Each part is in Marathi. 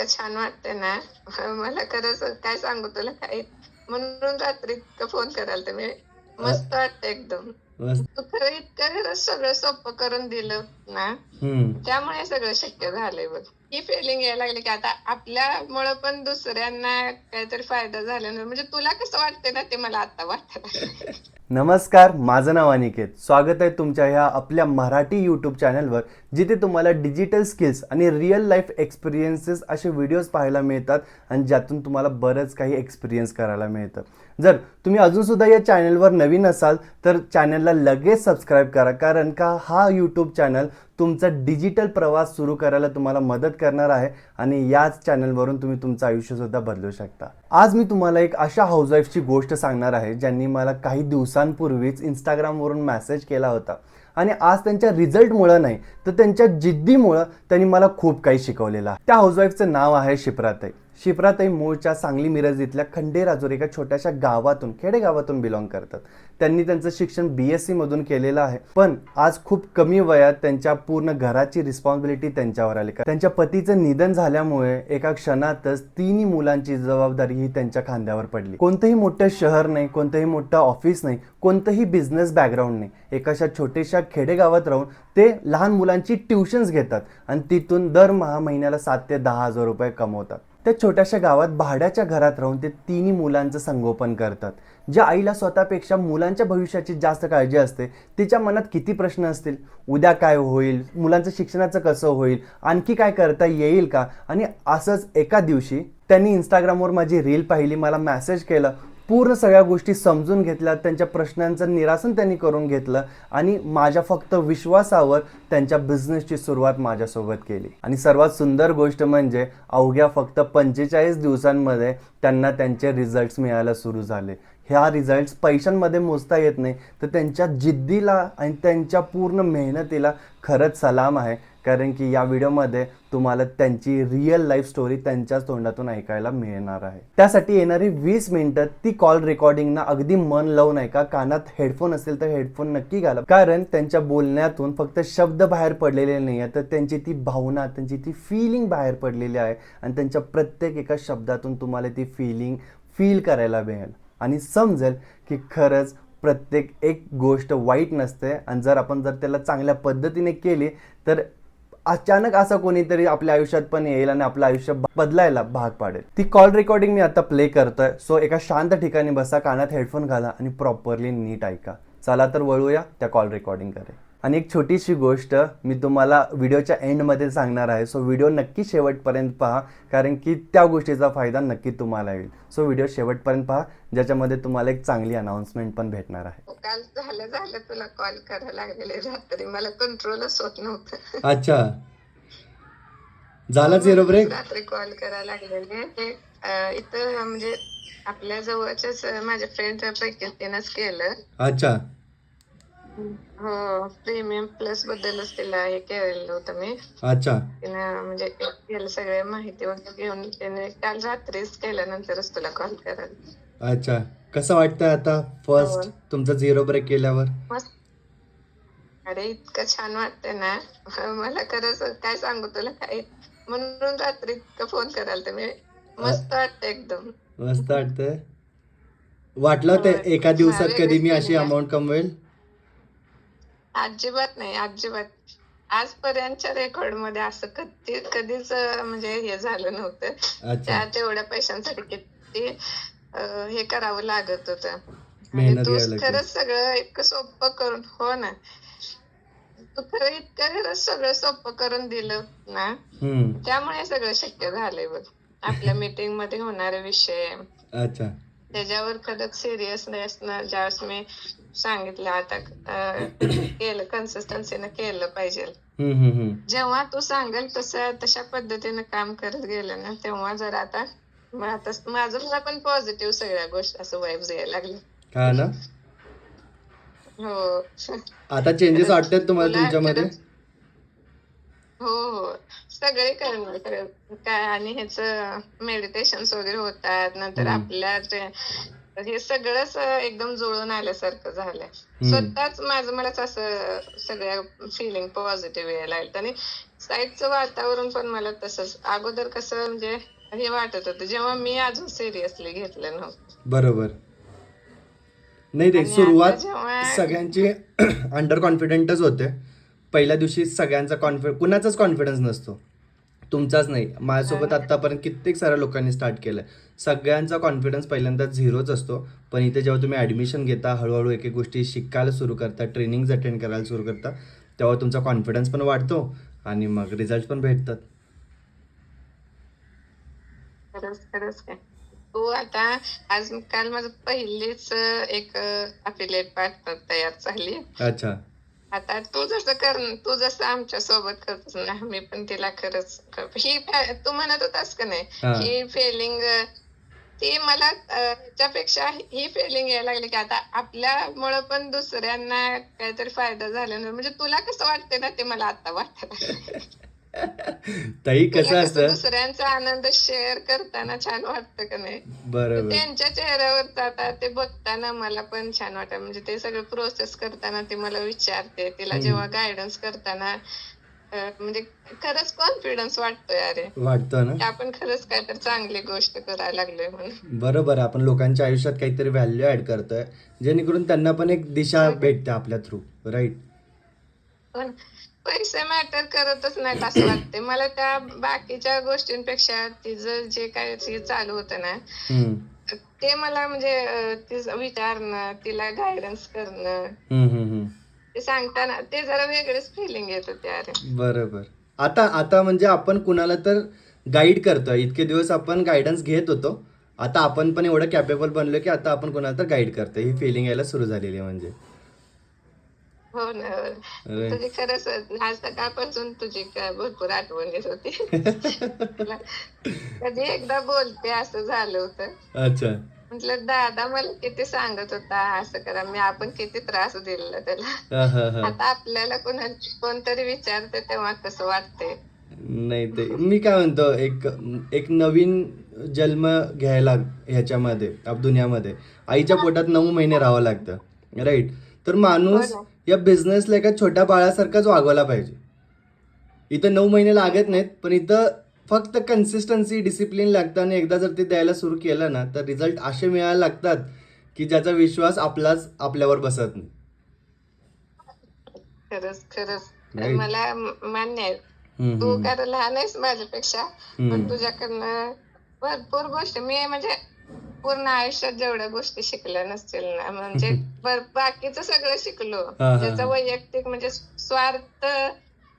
इतकं छान वाटतंय ना. मला खरंच काय सांगू तुला काय, म्हणून रात्री इतकं फोन कराल तुम्ही. अ, मस्त वाटतं एकदम. मस्त. तू खरं इतकं खरंच सगळं सोपं करून दिलं ना, हम्म. त्यामुळे सगळं शक्य झालंय बघ. ही फिलिंग यायला लागली की आता आपल्यामुळं पण दुसऱ्यांना काहीतरी फायदा झाला ना, म्हणजे तुला कसं वाटतंय ना ते मला आता वाटायला लागलंय. नमस्कार, माझं नाव अनिकेत. स्वागत आहे तुमच्या ह्या आपल्या मराठी यूट्यूब चॅनलवर, जिथे तुम्हाला डिजिटल स्किल्स आणि रिअल लाईफ एक्सपिरियन्सेस असे व्हिडिओज पाहायला मिळतात आणि ज्यातून तुम्हाला बरंच काही एक्सपिरियन्स करायला मिळतं. जर तुम्ही अजूनसुद्धा या चॅनलवर नवीन असाल तर चॅनलला लगेच सबस्क्राईब करा, कारण का हा यूट्यूब चॅनल तुमचा डिजिटल प्रवास सुरू करायला तुम्हाला मदत करणार आहे आणि याच चॅनलवरून तुम्ही तुमचं आयुष्यसुद्धा बदलू शकता. आज मी तुम्हाला एक अशा हाऊसवाईफची गोष्ट सांगणार आहे ज्यांनी मला काही दिवसांपूर्वीच इंस्टाग्रामवरून मेसेज केला होता आणि आज त्यांच्या रिझल्टमुळं नाही तर त्यांच्या जिद्दीमुळं त्यांनी मला खूप काही शिकवलेलं आहे. त्या हाऊसवाईफचं नाव आहे शिप्राताई. शिप्राताई मूळच्या सांगली मिरज इथल्या खंडेराजूर एका छोट्याशा गावातून, खेडेगावातून बिलॉंग करतात. त्यांनी त्यांचं शिक्षण BSc मधून केलेलं आहे, पण आज खूप कमी वयात त्यांच्या पूर्ण घराची रिस्पॉन्सिबिलिटी त्यांच्यावर आली. त्यांच्या पतीचं निधन झाल्यामुळे एका क्षणातच 3 मुलांची जबाबदारी ही त्यांच्या खांद्यावर पडली. कोणतंही मोठं शहर नाही, कोणतंही मोठं ऑफिस नाही, कोणतंही बिझनेस बॅकग्राऊंड नाही. एकाशा छोट्याशा खेडेगावात राहून ते लहान मुलांची ट्युशन्स घेतात आणि तिथून दरमहा महिन्याला 7 ते 10 हजार रुपये कमवतात. त्या छोट्याशा गावात भाड्याच्या घरात राहून ते 3 मुलांचं संगोपन करतात. ज्या आईला स्वतःपेक्षा मुलांच्या भविष्याची जास्त काळजी असते, तिच्या मनात किती प्रश्न असतील. उद्या काय होईल, मुलांचं शिक्षणाचं कसं होईल, आणखी काय करता येईल का. आणि असंच एका दिवशी त्यांनी इंस्टाग्रामवर माझी रील पाहिली, मला मेसेज केलं, पूर्ण सगळ्या गोष्टी समजून घेतल्या, त्यांच्या प्रश्नांचं निरासन त्यांनी करून घेतलं आणि माझ्या फक्त विश्वासावर त्यांच्या बिझनेसची सुरुवात माझ्यासोबत केली. आणि सर्वात सुंदर गोष्ट म्हणजे अवघ्या फक्त 45 दिवसांमध्ये त्यांना त्यांचे रिझल्ट्स मिळायला सुरू झाले. ह्या रिझल्ट्स पैशांमध्ये मोजता येत नाही, तर त्यांच्या जिद्दीला आणि त्यांच्या पूर्ण मेहनतीला खरंच सलाम आहे. कारण की या व्हिडिओमध्ये तुम्हाला त्यांची रिअल लाईफ स्टोरी त्यांच्याच तोंडातून ऐकायला मिळणार आहे. त्यासाठी येणारी 20 मिनिटं ती कॉल रेकॉर्डिंगना अगदी मन लावून ऐका. कानात हेडफोन असेल तर हेडफोन नक्की घाला, कारण त्यांच्या बोलण्यातून फक्त शब्द बाहेर पडलेले नाही आहे, तर त्यांची ती भावना, त्यांची ती फिलिंग बाहेर पडलेली आहे आणि त्यांच्या प्रत्येक एका शब्दातून तुम्हाला ती फिलिंग फील करायला मिळेल आणि समजेल की खरंच प्रत्येक एक गोष्ट वाईट नसते आणि जर त्याला चांगल्या पद्धतीने केली तर अचानक असं कोणीतरी आपल्या आयुष्यात पण येईल आणि आपलं आयुष्य बदलायला भाग पाडेल. ती कॉल रेकॉर्डिंग मी आता प्ले करतोय. सो एका शांत ठिकाणी बसा, कानात हेडफोन घाला आणि प्रॉपरली नीट ऐका. चला तर वळूया त्या कॉल रेकॉर्डिंग कडे. आणि एक छोटीशी गोष्ट मी तुम्हाला व्हिडिओच्या एंडमध्ये सांगणार आहे. सो व्हिडिओ नक्की शेवटपर्यंत पहा, कारण की त्या गोष्टीचा फायदा नक्की तुम्हाला येईल. सो व्हिडिओ शेवटपर्यंत पहा, ज्याच्यामध्ये तुम्हाला एक चांगली अनाउन्समेंट पण भेटणार आहे. काल झालं तुला कॉल करायला लागलेले रात्री, मला कंट्रोलच होत नव्हतं. अच्छा, झाला झिरो ब्रेक. रात्री कॉल करायला लागलेले ते इथं म्हणजे आपल्या जवळच्याच माझ्या फ्रेंड पैकी त्यानंच केलं. अच्छा. हो, प्रीमियम प्लस बद्दलच तिला हे केलेलं होतं मी. अच्छा. तिनं म्हणजे केलं सगळ्या माहिती वगैरे घेऊन त्याने काल रात्रीच केल्यानंतरच तुला कॉल करायला. अच्छा, कसं वाटतंय आता फर्स्ट तुमचा झिरो ब्रेक केल्यावर? मस्त. अरे इतकं छान वाटतंय ना. मला खरंच काय सांगू तुला काय, म्हणून रात्री इतकं फोन कराल तुम्ही. मस्त वाटतं एकदम. मस्त वाटतंय. वाटलं होतं एका दिवसात कधी मी अशी अमाऊंट कमवेल? अजिबात नाही, अजिबात. आजपर्यंतच्या रेकॉर्ड मध्ये असं कधीच म्हणजे हे झालं नव्हतं. अच्छा. त्या तेवढ्या पैशांसाठी किती हे करावं लागत होतं आणि मेहनत तू घ्यावी लागते. खरंच सगळं इतकं सोपं करून, हो ना, तू खरं इतकं खरंच सगळं सोपं करून दिलं ना, त्यामुळे सगळं शक्य झालंय बघ. आपल्या मीटिंग मध्ये होणारे विषय, अच्छा. त्याच्यावर खरंच सिरियसनेस ना ज्यावेळेस मी सांगितलं आता केलं, कन्सिस्टन्सीनं केलं पाहिजे. जेव्हा तू सांगेल तशा पद्धतीनं काम करत गेलं ना, तेव्हा जर आता माझं मला पण पॉझिटिव्ह सगळ्या गोष्टी असं वाईब्स यायला लागल्या. हा ना. हो. आता चेंजेस वाटतात तुम्हाला तुमच्यामध्ये? हो, सगळे करणार काय. आणि ह्याच मेडिटेशन वगैरे होतात, नंतर आपल्या हे सगळंच एकदम जुळून आल्यासारखं झालंय. स्वतःच मलाच असं सगळ्या फिलिंग पॉझिटिव्ह यायला लागलं आणि साईडचं वातावरण पण मला तसंच अगोदर कसं म्हणजे हे वाटत होतं जेव्हा मी अजून सिरियसली घेतलं नव्हतं. बरोबर. नाही रे, आणि आता सुरुवात जेव्हा सगळ्यांचे अंडर कॉन्फिडेंटच होते. पहिल्या दिवशी सगळ्यांचा कुणाचाच कॉन्फिडन्स नसतो. तुमचाच नाही, माझ्यासोबत आतापर्यंत कित्येक साऱ्या लोकांनी स्टार्ट केलंय. सगळ्यांचा कॉन्फिडन्स पहिल्यांदा झिरोच असतो. पण इथे जेव्हा तुम्ही ॲडमिशन घेता, हळूहळू एक एक गोष्टी शिकायला सुरू करता, ट्रेनिंग्ज अटेंड करायला सुरू करता, तेव्हा तुमचा कॉन्फिडन्स पण वाढतो आणि मग रिझल्ट पण भेटतात. खरंच खरंच काय तू आता आज काल माझं पहिलीच एक अफिलिएट पार्टनर तयार झाली. अच्छा. आता तू जसं आमच्या सोबत करतोस ना मी पण तिला खरंच तू म्हणत होतास का नाही हा. ही फिलिंग ती मला ह्याच्यापेक्षा ही फिलिंग यायला लागली की आता आपल्यामुळं पण दुसऱ्यांना काहीतरी फायदा झाला ना म्हणजे तुला कसं वाटतंय ना ते मला आता वाटत. ताई तुला कसं कसं असतं, दुसऱ्यांचा आनंद शेअर करताना छान वाटतं का नाही तर बरोबर. त्यांच्या चेहऱ्यावर आता ते बघताना मला पण छान वाटतं म्हणजे ते सगळं प्रोसेस करताना ते मला विचारते तिला जेव्हा गायडन्स करताना म्हणजे खरंच कॉन्फिडन्स वाटतोय अरे वाटतं ना. की आपण खरंच काय तर चांगली गोष्ट करायला लागलोय म्हणून. बरोबर आहे, आपण लोकांच्या आयुष्यात काहीतरी व्हॅल्यू ऍड करतोय, जेणेकरून त्यांना पण एक दिशा भेटते आपल्या थ्रू. राईट. पण पैसे मॅटर करतच नाहीत असं वाटतंय मला त्या बाकीच्या गोष्टींपेक्षा तिचं जे काय ते चालू होतं ना ते मला म्हणजे तिचं विचारणं तिला गायडन्स करणं ते सांगताना ते जरा वेगळीच फिलिंग येत होते अरे. बरोबर. आता आता म्हणजे आपण कुणाला तर गाईड करतोय. इतके दिवस आपण गायडन्स घेत होतो, आता आपण पण एवढं कॅपेबल बनलो की आता आपण कुणाला तर गाईड करतोय. ही फिलिंग यायला सुरू झालेली आहे म्हणजे. हो ना हो ना. Right. तुझी खरंच आज सकाळपासून तुझी भरपूर आठवण येत होती. तुला कधी एकदा बोलते असं झालं होतं. अच्छा. म्हटलं दादा मला किती सांगत होता असं करा आपण किती त्रास दिला त्याला. हा, हा, हा. आता आपल्याला कोणतरी विचारते तेव्हा कसं वाटतंय. नाही, ते मी काय म्हणतो, एक एक नवीन जन्म घ्यायला ह्याच्यामध्ये दुनियामध्ये आईच्या पोटात 9 महिने राहावं लागतं. राईट. तर हो माणूस ना या बिझनेसला एका छोट्या बाळासारखाच वागवला पाहिजे. इथं 9 महिने लागत नाहीत, पण इथं फक्त कन्सिस्टन्सी, डिसिप्लिन लागतं आणि एकदा जर ते द्यायला सुरू केलं ना तर रिझल्ट असे मिळायला लागतात की ज्याचा विश्वास आपल्यावर बसत नाही. खरंच खरंच राईट. मला मान्य आहे. तू कारण लहान आहेस माझ्यापेक्षा पण तुझ्याकडनं भरपूर गोष्टी मी म्हणजे पूर्ण आयुष्यात जेवढ्या गोष्टी शिकल्या नसतील ना म्हणजे बाकीचं सगळं शिकलो ज्याचा वैयक्तिक म्हणजे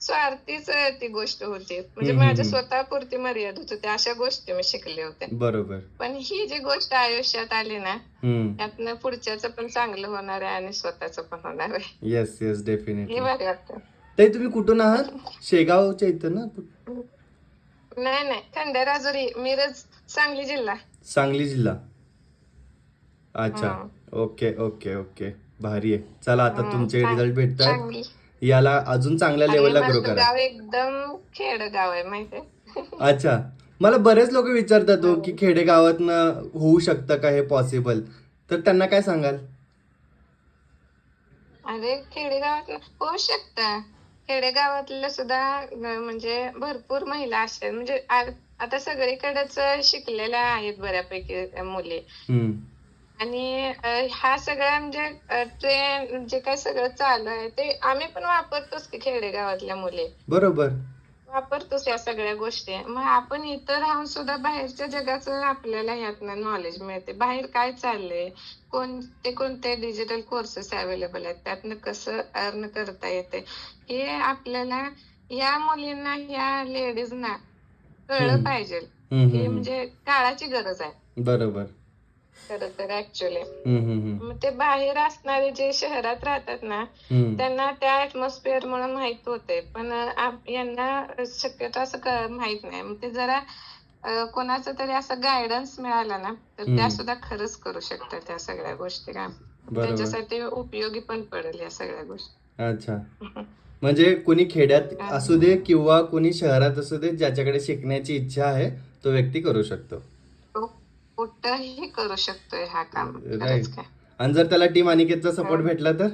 स्वार्थीच ती गोष्ट होती म्हणजे माझ्या स्वतःपुरती मर्यादित होती अशा गोष्टी मी शिकले होते. बरोबर. पण ही जी गोष्ट आयुष्यात आली ना त्यातनं पुढच्याचं पण चांगलं होणार आहे आणि स्वतःचं पण होणार आहे. येस येस, हे डेफिनेटली. भारी वाटतं. ताई तुम्ही कुठून आहात? शेगावच्या इथं ना? नाही नाही खंडेराजुरी मिरज सांगली जिल्हा. सांगली जिल्हा. अच्छा. हम्म. ओके ओके ओके, भारी आहे. चला आता तुमचे रिझल्ट भेटतात, सांगली याला अजून चांगल्या अरे लेवलला ग्रो माझं करा. गाव एकदम खेडगाव आहे माहितीये. अच्छा. मला बरेच लोक विचारतात हो की खेडेगावातनं होऊ शकतं का हे पॉसिबल, तर त्यांना काय सांगाल? अरे खेडेगावात होऊ शकतं. खेडेगावातल्या सुद्धा म्हणजे भरपूर महिला असतात म्हणजे आता सगळीकडेच शिकलेल्या आहेत बऱ्यापैकी मुली आणि हा सगळा म्हणजे ट्रेन जे काही सगळं चालू आहे ते आम्ही पण वापरतोच की खेडेगावातल्या मुली बरोबर. वापरतोच या सगळ्या गोष्टी. मग आपण इथं राहून सुद्धा बाहेरच्या जगाचं आपल्याला यातनं नॉलेज मिळते. बाहेर काय चाललंय, कोणते डिजिटल कोर्सेस अवेलेबल आहेत, त्यातनं कसं अर्न करता येते हे आपल्याला या मुलींना या लेडीजना कळलं पाहिजे. हे म्हणजे काळाची गरज आहे. बरोबर. खरं तर ऍक्च्युअली मग ते बाहेर असणारे जे शहरात राहतात ना त्यांना त्या ऍटमॉस्फिअर मुळे माहित होते पण यांना शक्यतो असं माहित नाही. मग ते जरा कोणाचं तरी असं गायडन्स मिळाला ना तर त्या सुद्धा खरंच करू शकतात त्या सगळ्या गोष्टी का त्यांच्यासाठी उपयोगी पण पडेल या सगळ्या गोष्टी. अच्छा. म्हणजे कोणी खेड्यात असू दे किंवा कोणी शहरात असू दे, ज्याच्याकडे शिकण्याची इच्छा आहे तो व्यक्ती करू शकतो. तो कुठंही करू शकतोय हा काम. राईट. आणि जर त्याला टीम अनिकेतचा सपोर्ट भेटला तर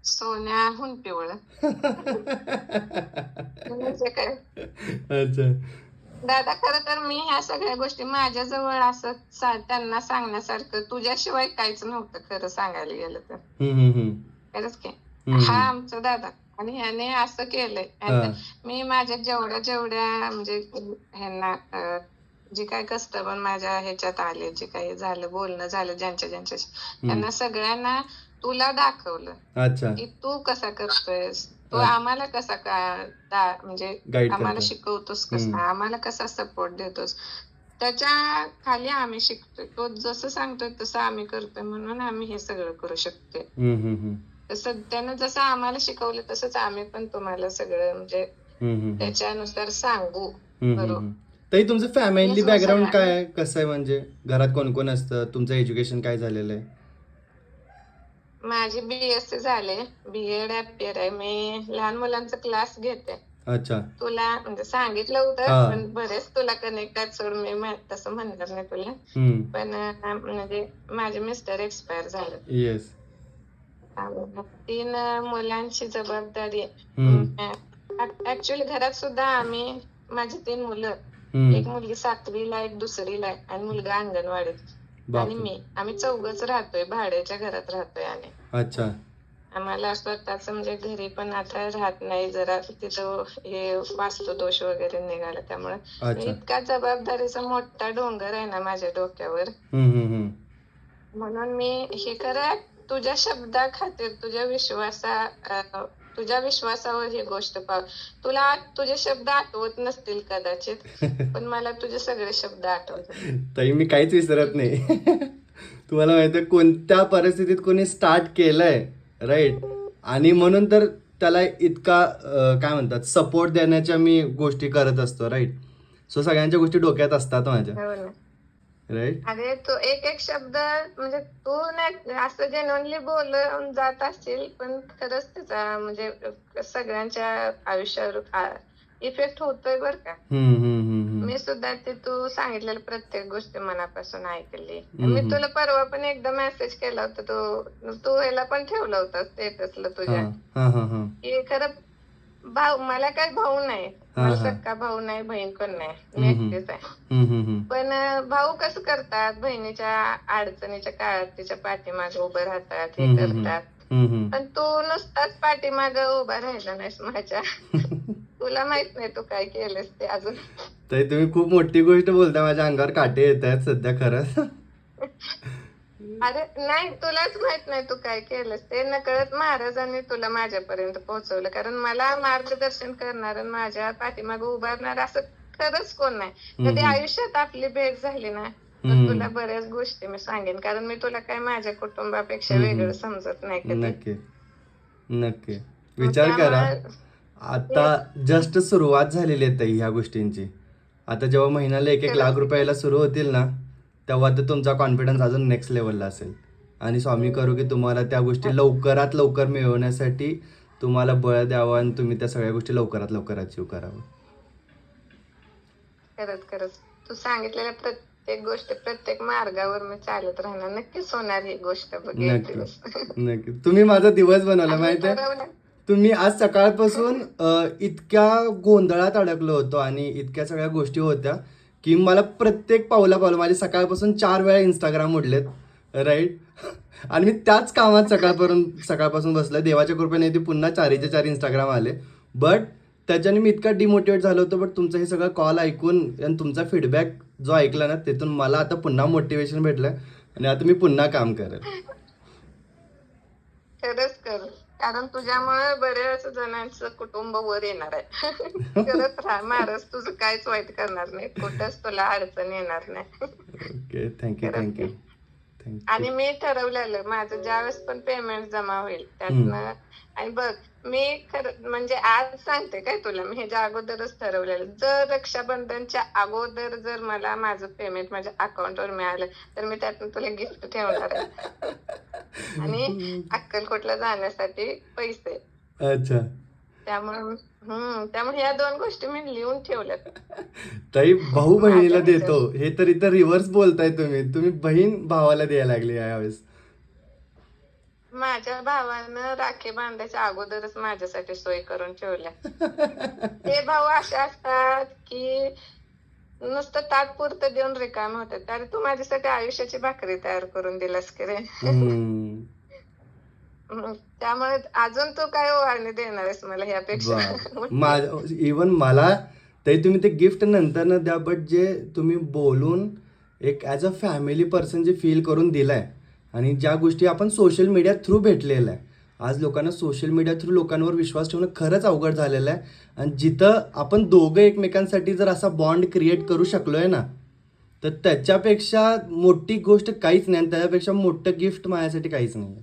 सोन्याहून पिवळं. म्हणजे काय अच्छा. दादा, खरं तर मी ह्या सगळ्या गोष्टी माझ्याजवळ असं त्यांना सांगण्यासारखं तुझ्याशिवाय काहीच नव्हतं, खरं सांगायला गेलं तर. खरंच की. हा आमचा दादा, आणि ह्याने असं केलंय. आणि मी माझ्या जेवढ्या म्हणजे ह्यांना जे काय कस्टमर माझ्या ह्याच्यात आले, जे काही झालं, बोलणं झालं ज्यांच्याशी, त्यांना सगळ्यांना तुला दाखवलं अच्छा. की तू कसा करतोयस, तू अच्छा. आम्हाला कसा म्हणजे गाईड आम्हाला करतो. शिकवतोस कसा, आम्हाला कसा सपोर्ट देतोस, त्याच्या खाली आम्ही शिकतोय. तो जसं सांगतोय तसं आम्ही करतोय, म्हणून आम्ही हे सगळं करू शकतोय. तसं त्यानं जसं आम्हाला शिकवलं तसंच आम्ही पण तुम्हाला सगळं म्हणजे त्याच्यानुसार सांगू करू. ताई, तुमचं फॅमिली हेच बॅकग्राऊंड सगळं. काय आहे, कसं आहे, म्हणजे घरात कोण कोण असतं, तुमचं एज्युकेशन काय झालेलं आहे? माझी BSc झाले, BEd FPR आहे. मी लहान मुलांचा क्लास घेते. अच्छा. तुला म्हणजे सांगितलं होतं, पण बरेच तुला कनेक्ट आहेत, सोड, मी तसं म्हणणार नाही तुला. पण म्हणजे माझे मिस्टर एक्सपायर झाले. येस. 3 मुलांची जबाबदारी. ऍक्च्युअली घरात सुद्धा आम्ही, माझी 3 मुलं, एक मुलगी 7वीला, एक 2रीला आहे, आणि मुलगा अंगणवाडीत, आणि आम्ही 4घच राहतोय, भाड्याच्या घरात राहतोय. आणि अच्छा. आम्हाला स्वतःच म्हणजे घरी पण आता राहत नाही, जरा तिथं हे वास्तुदोष वगैरे निघाला, त्यामुळे इतका जबाबदारीचा मोठा डोंगर आहे ना माझ्या डोक्यावर. म्हणून मी हे खरं तुझ्या शब्दाखातीर, तुझ्या विश्वासावर ही गोष्ट पाव. तुला तुझे शब्द आठवत नसतील कदाचित, पण मला तुझे सगळे शब्द आठवतात. ताई, मी काहीच विसरत नाही. तुम्हाला माहिती आहे कोणत्या परिस्थितीत कोणी स्टार्ट केलंय, राईट, आणि म्हणून तर त्याला इतका काय म्हणतात, सपोर्ट देण्याच्या मी गोष्टी करत असतो, राईट. सो सगळ्यांच्या गोष्टी डोक्यात असतात माझ्या, राईट. अरे तो एक शब्द म्हणजे तू नाही असं जेन्युइनली बोलून जात असशील, पण खरंच त्याचा म्हणजे सगळ्यांच्या आयुष्यावर इफेक्ट होतोय बर का. मी सुद्धा ते तू सांगितलेलं प्रत्येक गोष्ट मनापासून ऐकली. मी तुला परवा पण एकदा मेसेज केला होता, तू ह्याला पण ठेवला होता स्टेटसला तुझ्या, की खरं मला काय भाऊ नाही, मला सक्का भाऊ नाही, बहीण पण नाही, मी एकटीच आहे. पण भाऊ कसं करतात, बहिणीच्या अडचणीच्या काळात तिच्या पाठीमागे उभं राहतात, हे करतात. पण तू नुसताच पाठीमागे उभा राहिला नाहीस माझ्या. तुला माहित नाही तू काय केलंस ते अजून. ताई, तुम्ही खूप मोठी गोष्ट बोलता, माझ्या अंगावर काटे येत आहेत सध्या, खरंच. अरे नाही, तुलाच माहित नाही तू काय केलंस ते. नकळत महाराजांनी तुला माझ्यापर्यंत पोहोचवलं, कारण मला मार्गदर्शन करणार, माझ्या पाठीमागे उभारणार असं खरंच कोण नाही. कधी आयुष्यात आपली भेट झाली ना, तर तुला बऱ्याच गोष्टी मी सांगेन, कारण मी तुला काय माझ्या कुटुंबापेक्षा वेगळं समजत नाही कधी. नक्की विचार करा, आता जस्ट सुरुवात झालेली आहे ताई ह्या गोष्टींची. आता जेव्हा महिन्याला 1-1 लाख रुपयाला सुरू होतील ना, तेव्हा तर तुमचा कॉन्फिडन्स अजून नेक्स्ट लेवलला असेल. आणि स्वामी करू की तुम्हाला त्या गोष्टी लवकरात लवकर मिळवण्यासाठी तुम्हाला बळ द्यावं, आणि तुम्ही त्या सगळ्या गोष्टी लवकरात लवकर अचीव करावं. खरंच तू सांगितलेल्या प्रत्येक गोष्ट, प्रत्येक मार्गावर मी चालत राहणार. नक्कीच होणार ही गोष्ट. नक्की. तुम्ही माझा दिवस बनवला माहितीये. तुम्ही आज सकाळपासून इतक्या गोंधळात अडकलो होतो आणि इतक्या सगळ्या गोष्टी होत्या की मला प्रत्येक पावला माझे सकाळपासून 4 वेळा इंस्टाग्राम उडलेत, राईट. आणि मी त्याच कामात सकाळपासून बसलोय. देवाच्या कृपेने ते पुन्हा 4च्या 4 इंस्टाग्राम आले, बट त्याच्याने मी इतका डिमोटिवेट झालो होतो. बट तुमचं हे सगळं कॉल ऐकून आणि तुमचा फीडबॅक जो ऐकला ना, तिथून मला आता पुन्हा मोटिवेशन भेटलं, आणि आता मी पुन्हा काम करेल. खरंच कर, कारण तुझ्यामुळे बऱ्याच जणांचं कुटुंब वर येणार आहे. करत राहा, महाराज तुझं काहीच वाईट करणार नाही, कुठंच तुला अडचण येणार नाही. Okay, thank you. आणि मी ठरवलेलं माझं ज्यावेळेस पण पेमेंट जमा होईल त्यातनं, आणि बघ मी खरं म्हणजे आज सांगते काय तुला, मी ह्याच्या अगोदरच ठरवलेलं, जर रक्षाबंधनच्या अगोदर जर मला माझं पेमेंट माझ्या अकाउंटवर मिळालं तर मी त्यातून तुला गिफ्ट ठेवणार आहे, आणि अक्कलकोटला जाण्यासाठी पैसे. अच्छा. त्यामुळे या 2 गोष्टी मी लिहून ठेवल्यात. ताई, भाऊ बहिणीला देतो हे तर इथं रिव्हर्स बोलताय तुम्ही बहीण भावाला द्यायला लागली यावेळेस. माझ्या भावानं राखी बांधायच्या अगोदरच माझ्यासाठी सोय करून ठेवल्या. ते भाऊ असे असतात की नुसतं तात्पुरतं देऊन रिकाम होतात. अरे तू माझ्यासाठी आयुष्याची भाकरी तयार करून दिलास की रे. त्यामुळे अजून तू काय ओवाळणी देणार आहेस मला ह्यापेक्षा? इवन मला तरी तुम्ही ते गिफ्ट नंतर न द्या, बट जे तुम्ही बोलून एक ॲज अ फॅमिली पर्सन जे फील करून दिलाय आणि ज्या गोष्टी आपण सोशल मीडिया थ्रू भेटलेलं आहे. आज लोकांना सोशल मीडिया थ्रू लोकांवर विश्वास ठेवणं खरंच अवघड झालेलं आहे. आणि जिथं आपण दोघं एकमेकांसाठी जर असा बॉन्ड क्रिएट करू शकलोय ना, तर त्याच्यापेक्षा मोठी गोष्ट काहीच नाही आणि त्याच्यापेक्षा मोठं गिफ्ट माझ्यासाठी काहीच नाही.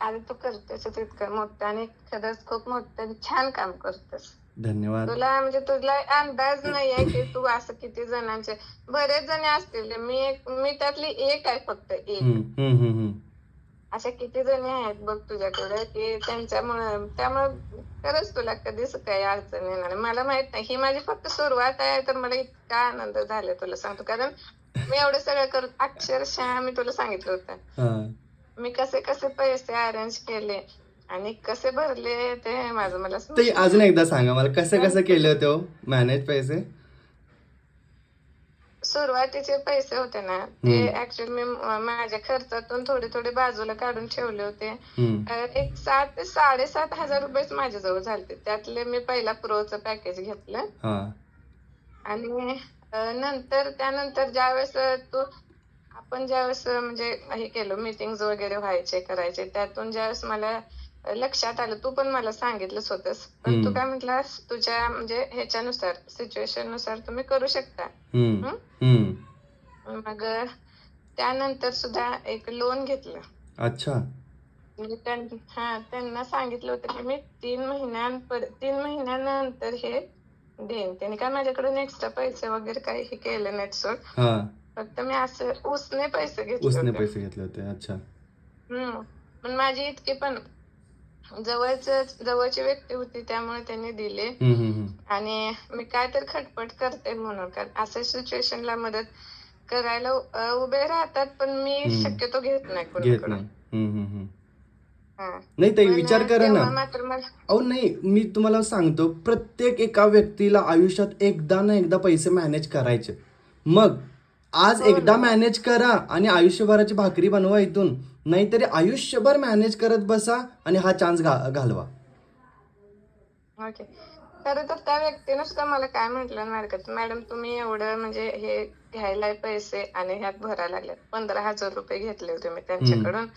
अरे तू करतेस इतकं मोठं आणि खरंच खूप मोठं छान काम करतेस. धन्यवाद. तुला अंदाज नाही आहे की तू असं किती जणांचे, बरेच जण असतील, मी त्यातली एक आहे फक्त एक. अशा किती जणी आहेत बघ तुझ्याकडे की त्यामुळे खरंच तुला कधीच काही अडचण येणार नाही. मला माहित नाही, ही माझी फक्त सुरुवात आहे, तर मला इतका आनंद झाला तुला सांगतो. कारण मी एवढं सगळं करत, अक्षरशः मी तुला सांगितलं होतं मी कसे कसे पैसे अरेंज केले आणि कसे भरले ते माझं मला ते अजून एकदा सांगा मला, कसं केलं होतं मॅनेज पैसे? सुरुवातीचे पैसे होते ना ते ऍक्च्युअली मी माझ्या खर्चातून थोडे थोडे बाजूला काढून ठेवले होते. एक 7,000 ते 7,500 रुपयेच माझ्याजवळ झाले. त्यातले मी पहिला प्रोचं पॅकेज घेतलं आणि त्यानंतर ज्यावेळेस आपण ज्यावेळेस म्हणजे हे केलं, मीटिंग वगैरे व्हायचे करायचे, त्यातून ज्यावेळेस मला लक्षात आलं, तू पण मला सांगितलंच होतस, पण तू काय म्हटलास तुझ्या म्हणजे ह्याच्यानुसार सिच्युएशन नुसार तुम्ही करू शकता. मग त्यानंतर सुद्धा एक लोन घेतलं. अच्छा. म्हणजे त्यांना सांगितलं होतं की मी 3 महिन्यानंतर हे देईन. त्यांनी काय माझ्याकडून एक्स्ट्रा पैसे वगैरे काही हे केले नाहीत सोड, फक्त मी असं उसने पैसे घेतले होते. अच्छा. पण माझी इतकी पण जवळची व्यक्ती होती त्यामुळे त्यांनी दिले. आणि मी काय तर खटपट करते म्हणून, कारण अशा सिच्युएशनला मदत करायला उभे राहतात, पण मी शक्यतो घेत नाही कोणाकडून. नाही ताई, विचार करा ना. अहो नाही, मी तुम्हाला सांगतो, प्रत्येक एका व्यक्तीला आयुष्यात एकदा ना एकदा पैसे मॅनेज करायचे. मग आज एकदा मॅनेज करा आणि आयुष्यभराची भाकरी बनवा इथून, नाहीतरी आयुष्यभर मॅनेज करत बसा आणि हा चान्स घालवा. ओके. खरं तर त्या व्यक्तीनं सुद्धा मला काय म्हटलं मॅडम तुम्ही एवढं म्हणजे हे घ्यायला पैसे आणि ह्यात भरायला लागले, 15,000 रुपये घेतले होते मी त्यांच्याकडून,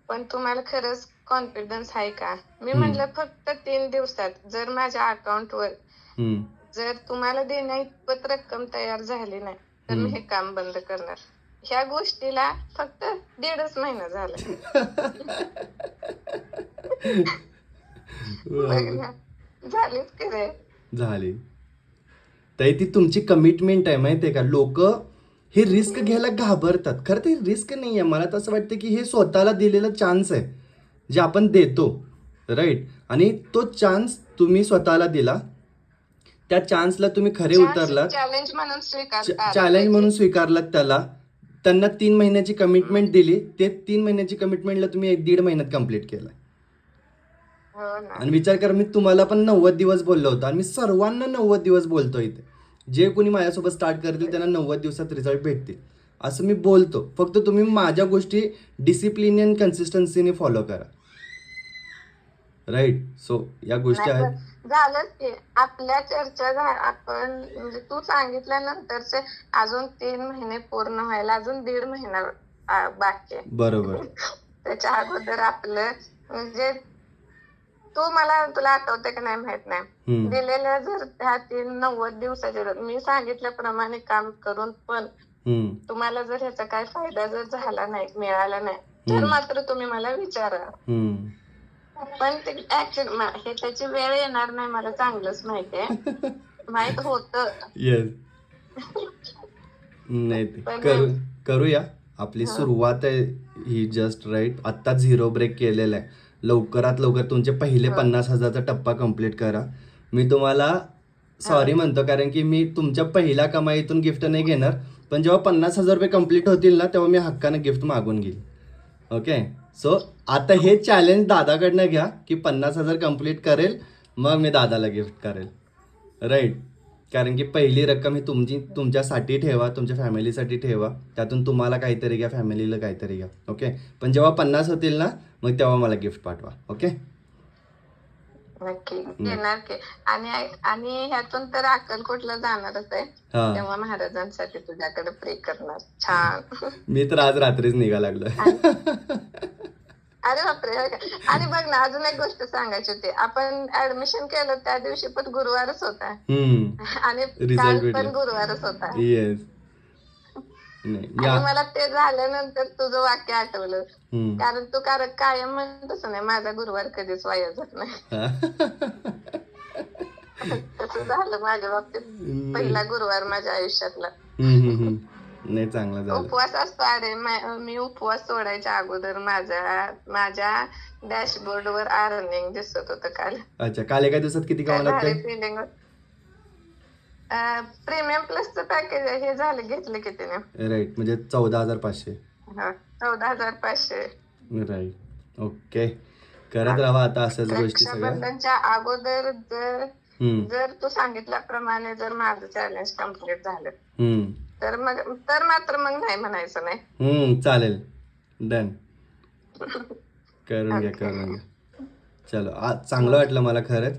पण तुम्हाला खरंच कॉन्फिडन्स आहे का? मी म्हटलं फक्त 3 दिवसात जर माझ्या अकाउंटवर जर तुम्हाला देण्या इतपत रक्कम तयार झाली नाही तर मी हे काम बंद करणार. ह्या गोष्टीला फक्त 1.5 महिना झाला. झालीच की रे. झाली ताई, ती तुमची कमिटमेंट आहे माहितीये का. लोक हे रिस्क घ्यायला घाबरतात. खरं ते रिस्क नाही आहे. मला तसं वाटतं की हे स्वतःला दिलेलं चान्स आहे जे आपण देतो, राईट. आणि तो चान्स तुम्ही स्वतःला दिला, त्या चान्सला तुम्ही खरे उतरलात, चॅलेंज म्हणून स्वीकारलात त्याला. त्यांना 3 महिन्याची कमिटमेंट दिली, ते 3 महिन्याची कमिटमेंटला तुम्ही 1-1.5 महिन्यात कम्प्लीट केलं. आणि विचार करा, मी तुम्हाला पण 90 दिवस बोललो होतो आणि मी सर्वांना 90 दिवस बोलतो इथे. जे कोणी माझ्यासोबत स्टार्ट करतील त्यांना 90 दिवसात रिझल्ट भेटतील असं मी बोलतो. फक्त तुम्ही माझ्या गोष्टी डिसिप्लिन अँड कन्सिस्टन्सीने फॉलो करा, राईट. सो या गोष्टी आहेत. झालं की आपल्या चर्चा आपण म्हणजे तू सांगितल्यानंतरचे अजून 3 महिने पूर्ण व्हायला अजून 1.5 महिना बाकी आहे. बरोबर. त्याच्या अगोदर आपलं म्हणजे तुला आठवतं की नाही माहित नाही, दिलेल्या जर ह्या 90 दिवसाच्या मी सांगितल्याप्रमाणे काम करून पण तुम्हाला जर ह्याचा काय फायदा जर झाला नाही, मिळाला नाही, तर मात्र तुम्ही मला विचारा. पण ते ऍक्च्युअली हे त्याची वेळ येणार नाही, मला चांगलंच माहितीये, माहित होतं. नाही करूया. आपली सुरुवात आहे ही, जस्ट राईट. आत्ता 0 ब्रेक केलेला आहे. लवकरात लवकर तुमचे पहिले 50,000चा टप्पा कम्प्लीट करा. मी तुम्हाला सॉरी म्हणतो, कारण की मी तुमच्या पहिल्या कमाईतून गिफ्ट नाही घेणार, पण जेव्हा 50,000 रुपये कम्प्लीट होतील ना, तेव्हा मी हक्कानं गिफ्ट मागून घेईल. ओके. सो आता हे चॅलेंज दादाकडनं घ्या की 50,000 कंप्लीट करेल मग मी दादाला गिफ्ट करेल. राईट. कारण की पहिली रक्कम ही तुमच्यासाठी ठेवा, तुमच्या फॅमिलीसाठी ठेवा. त्यातून तुम्हाला काहीतरी घ्या, फॅमिलीला काहीतरी घ्या. ओके. पण जेव्हा 50 होतील ना मग तेव्हा मला गिफ्ट पाठवा. ओके. नक्की येणार की. आणि ह्यातून तर अक्कलकोटला जाणारच आहे, हा. तेव्हा महाराजांसाठी तुझ्याकडे प्रे करणार. छान. मी तर आज रात्रीच निघा लागलो. अरे बापरे, होय का? आणि बघ ना, अजून एक गोष्ट सांगायची होती. आपण ऍडमिशन केलं त्या दिवशी पण गुरुवारच होता आणि काल पण गुरुवारच होता. येस. आणि मला ते झाल्यानंतर तुझं वाक्य आठवलं. कारण तू कायम म्हणतस नाही, माझा गुरुवार कधीच वाया जात नाही. तसं झालं माझ्या बाबतीत. पहिला गुरुवार माझ्या आयुष्यातला. नाही, चांगला झाला. उपवास असतो. अरे मी उपवास सोडायच्या अगोदर माझ्या डॅशबोर्ड वर अर्निंग दिसत होतं काल. अच्छा, काल एका दिवसात किती कमावलात काय? फिलिंग. प्रीमियम प्लसचं पॅकेज हे झालं, घेतलं कितीने? राईट, म्हणजे 14,500. 14,500. राईट. ओके. करत राहा आता असंच गोष्टी सगळ्या. रक्षाबंधनच्या अगोदर जर तू सांगितल्याप्रमाणे जर माझं चॅलेंज कम्प्लीट झालं तर मात्र मग नाही म्हणायचं नाही. चालेल. डन. करून घ्या. चलो, आज चांगलं वाटलं मला खरंच.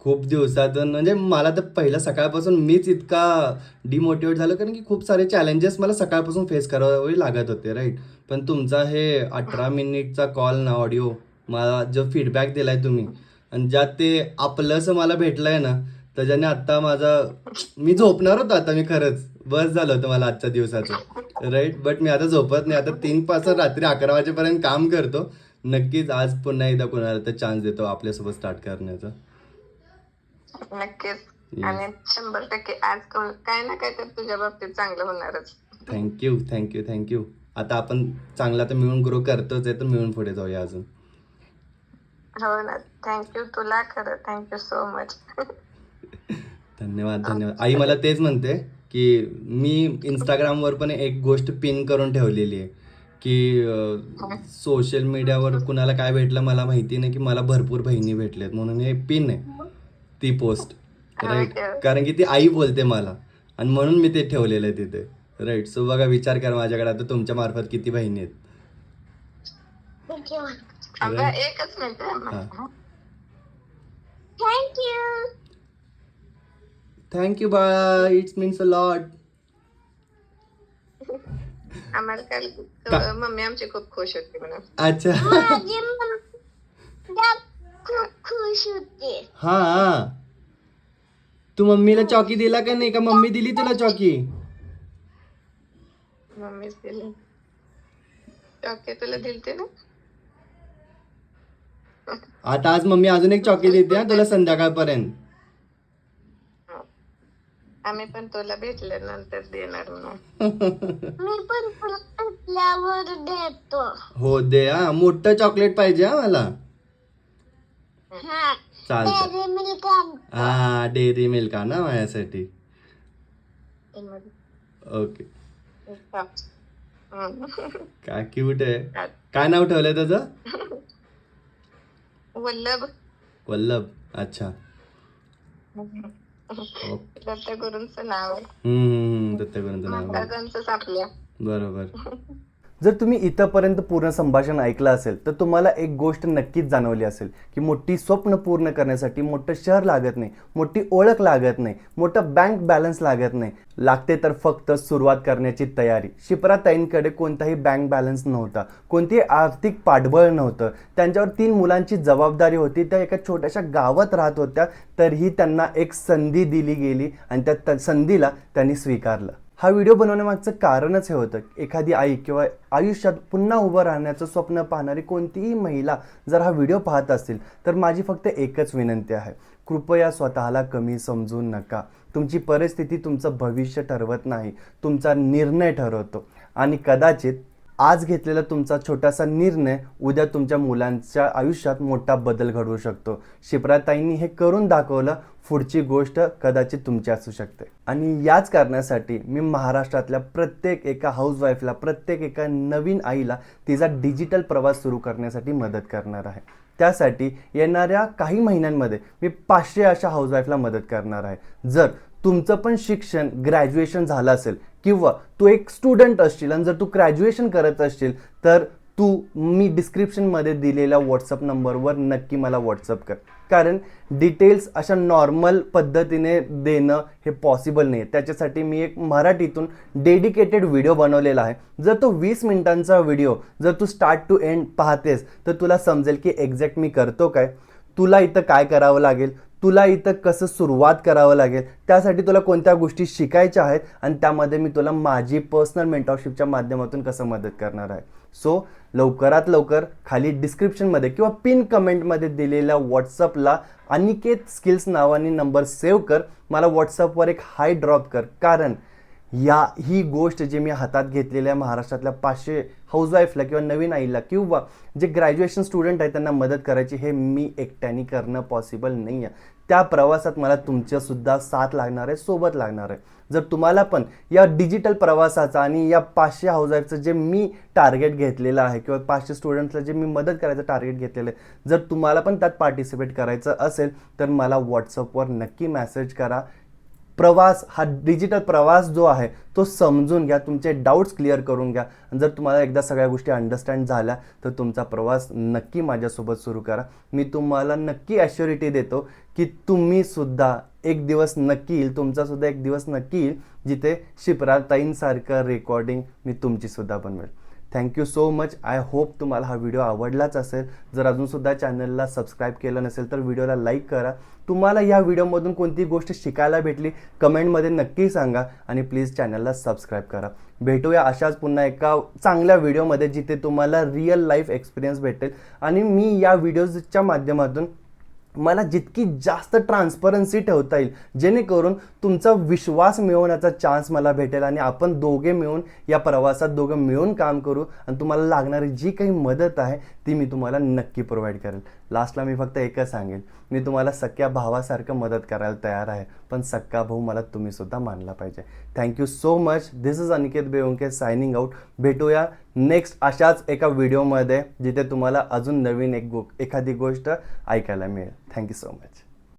खूप दिवसातून, म्हणजे मला तर पहिलं सकाळपासून मीच इतका डिमोटिवेट झालो, कारण की खूप सारे चॅलेंजेस मला सकाळपासून फेस करावे लागत होते. राईट. पण तुमचा हे 18 मिनिटचा कॉल ना, ऑडिओ, मला जो फीडबॅक दिलाय तुम्ही, आणि ज्यात ते आपलंसं मला भेटलंय ना, त्याच्याने आता मी झोपणार होतो आता. मी खरंच बस झालं होतं मला आजच्या दिवसाचं. राईट. बट मी आता झोपत नाही. आता 3 पासून रात्री 11 वाजेपर्यंत काम करतो. नक्कीच आज पुन्हा एकदा कोणाला तर चान्स देतो आपल्यासोबत स्टार्ट करण्याचा. नक्कीच. आणि 100% आज काय ना काय तर तुझ्या बाबतीत चांगलं होणारच. थँक्यू. आता आपण चांगला तर मिळून ग्रो करतोच आहे, तर मिळून पुढे जाऊया अजून. हो ना. थँक्यू तुला, खरं थँक्यू सो मच. धन्यवाद. आई मला तेच म्हणते की मी इंस्टाग्रामवर पण एक गोष्ट पिन करून ठेवलेली आहे की सोशल मीडियावर कुणाला काय भेटलं मला माहिती नाही, की मला भरपूर बहिणी भेटल्यात म्हणून हे पिन आहे ती पोस्ट. राईट. कारण की ती आई बोलते मला, आणि म्हणून मी ते ठेवलेलं आहे तिथे. राईट. सो बघा, विचार करा माझ्याकडे आता तुमच्या मार्फत किती बहिणी आहेत. एकच मिनिट. थँक्यू बाळा, इट्स मीन्स अ लॉट. आम्हाला काल मम्मी आमची खूप खुश होती म्हणून. अच्छा. खूप खुश होते. हा, तू मम्मीला चॉकी दिला का नाही, का मम्मी दिली तुला चॉकी? मम्मीच दिली चॉकी. तुला दिलते ना. आता आज मम्मी अजून एक चॉकी देते हा तुला संध्याकाळपर्यंत. आम्ही पण तुला भेटल्यानंतर देणार म्हणून. मी पण भेटल्यावर देतो. हो दे. हा, मोठं चॉकलेट पाहिजे हा मला. चालतं. हा, डेअरी मिल्क ना माझ्यासाठी. ओके. काय क्यूट आहे. काय नाव ठेवलंय त्याचं? वल्लभ. अच्छा. दत्तगुरूंचं नाव. दत्तगुरूंचं नाव. महाराजांचंच आपल्या. बरोबर. जर तुम्ही इथंपर्यंत पूर्ण संभाषण ऐकलं असेल तर तुम्हाला एक गोष्ट नक्कीच जाणवली असेल की मोठी स्वप्न पूर्ण करण्यासाठी मोठं शहर लागत नाही, मोठी ओळख लागत नाही, मोठं बँक बॅलन्स लागत नाही. लागते तर फक्त सुरुवात करण्याची तयारी. शिप्राताईंकडे कोणताही बँक बॅलन्स नव्हता, कोणतेही आर्थिक पाठबळ नव्हतं. त्यांच्यावर 3 मुलांची जबाबदारी होती. त्या एका छोट्याशा गावात राहत होत्या, तरीही त्यांना एक संधी दिली गेली आणि त्या संधीला त्यांनी स्वीकारलं. हा व्हिडिओ बनवण्यामागचं कारणच हे होतं. एखादी आई किंवा आयुष्यात पुन्हा उभं राहण्याचं स्वप्न पाहणारी कोणतीही महिला जर हा व्हिडिओ पाहत असेल तर माझी फक्त एकच विनंती आहे, कृपया स्वतःला कमी समजू नका. तुमची परिस्थिती तुमचं भविष्य ठरवत नाही, तुमचा निर्णय ठरवतो. आणि कदाचित आज घेतलेला तुमचा छोटासा निर्णय उद्या तुमच्या मुलांच्या आयुष्यात मोठा बदल घडवू शकतो. शिप्राताईंनी हे करून दाखवलं. पुढची गोष्ट कदाचित तुमची असू शकते. आणि याच कारणासाठी मी महाराष्ट्रातल्या प्रत्येक एका हाऊसवाईफला, प्रत्येक एका नवीन आईला तिचा डिजिटल प्रवास सुरू करण्यासाठी मदत करणार आहे. त्यासाठी येणाऱ्या काही महिन्यांमध्ये मी 500 अशा हाऊसवाईफला मदत करणार आहे. जर तुमचं पण शिक्षण ग्रॅज्युएशन झालं असेल किंवा तू एक स्टुडंट असशील आणि जर तू ग्रॅज्युएशन करत असशील तर मी डिस्क्रिप्शनमध्ये दिलेल्या व्हॉट्सअप नंबरवर नक्की मला व्हॉट्सअप कर. कारण डिटेल्स अशा नॉर्मल पद्धतीने देणं हे पॉसिबल नाही. त्याच्यासाठी मी एक मराठीतून डेडिकेटेड व्हिडिओ बनवलेला आहे. जर तो 20 मिनिटांचा व्हिडिओ जर तू स्टार्ट टू एंड पाहतेस तर तुला समजेल की एक्झॅक्ट मी करतो काय, तुला इथं काय करावं लागेल, तुला इथं कसं सुरुवात करावं लागेल, त्यासाठी तुला कोणत्या गोष्टी शिकायच्या आहेत आणि त्यामध्ये मी तुला माझी पर्सनल मेंटरशिपच्या माध्यमातून कसं मदत करणार आहे. सो लवकरात लवकर खाली डिस्क्रिप्शनमध्ये किंवा पिन कमेंटमध्ये दिलेल्या व्हॉट्सअपला अनिकेत स्किल्स नावाने नंबर सेव्ह कर. मला व्हॉट्सअपवर एक हाय ड्रॉप कर. कारण ही गोष्ट जी मी हातात घेतलेल्या महाराष्ट्रातल्या 500 हाऊसवाईफला किंवा नवीन आईला किंवा जे ग्रॅज्युएशन स्टुडंट आहेत त्यांना मदत करायची, हे मी एकट्याने करणं पॉसिबल नाही आहे. त्या प्रवासात मला तुमच्यासुद्धा साथ लागणार आहे, सोबत लागणार आहे. जर तुम्हाला पण या डिजिटल प्रवासाचा आणि या 500 हाऊसवाईफचं जे मी टार्गेट घेतलेलं आहे किंवा 500 स्टुडंट्सला जे मी मदत करायचं टार्गेट घेतलेलं आहे, जर तुम्हाला पण त्यात पार्टिसिपेट करायचं असेल तर मला व्हॉट्सअपवर नक्की मेसेज करा. प्रवास हा डिजिटल प्रवास जो आहे तो समजून घ्या, तुमचे डाऊट्स क्लिअर करून घ्या. जर तुम्हाला एकदा सगळ्या गोष्टी अंडरस्टँड झाल्या तर तुमचा प्रवास नक्की माझ्यासोबत सुरू करा. मी तुम्हाला नक्की ॲश्युरिटी देतो की तुम्हीसुद्धा एक दिवस नक्की येईल, तुमचासुद्धा एक दिवस नक्की येईल जिथे शिप्राताईंसारखं रेकॉर्डिंग मी तुमचीसुद्धा बनवेल. Thank you so much. I hope तुम्हाला हा व्हिडिओ आवडलाच असेल. जर अजूनसुद्धा चॅनलला सबस्क्राईब केलं नसेल तर व्हिडिओला लाईक करा. तुम्हाला या व्हिडिओमधून कोणती गोष्ट शिकायला भेटली कमेंटमध्ये नक्की सांगा आणि प्लीज चॅनलला सबस्क्राईब करा. भेटूया अशाच पुन्हा एका चांगल्या व्हिडिओमध्ये जिथे तुम्हाला रिअल लाईफ एक्सपिरियन्स भेटेल. आणि मी या व्हिडिओजच्या माध्यमातून मला जितकी जास्त ट्रान्सपरन्सी ठेवता येईल जेणेकरून तुमचा विश्वास मिळवण्याचा चान्स मला भेटेल आणि आपण दोघे मिळून या प्रवासात दोघं मिळून काम करू आणि तुम्हाला लागणारी जी काही मदत आहे ती मी तुम्हाला नक्की प्रोव्हाइड करेल. लास्टला मी फक्त एकच सांगेन, मी तुम्हाला सख्या भावासारखं मदत करायला तयार आहे, पण सख्खा भाऊ मला तुम्हीसुद्धा मानला पाहिजे. Thank you so much. This is Aniket Beunke signing out. भेटूया नेक्स्ट अशाच एका व्हिडिओमध्ये जिथे तुम्हाला अजून नवीन एखादी गोष्ट ऐकायला मिळेल. Thank you so much.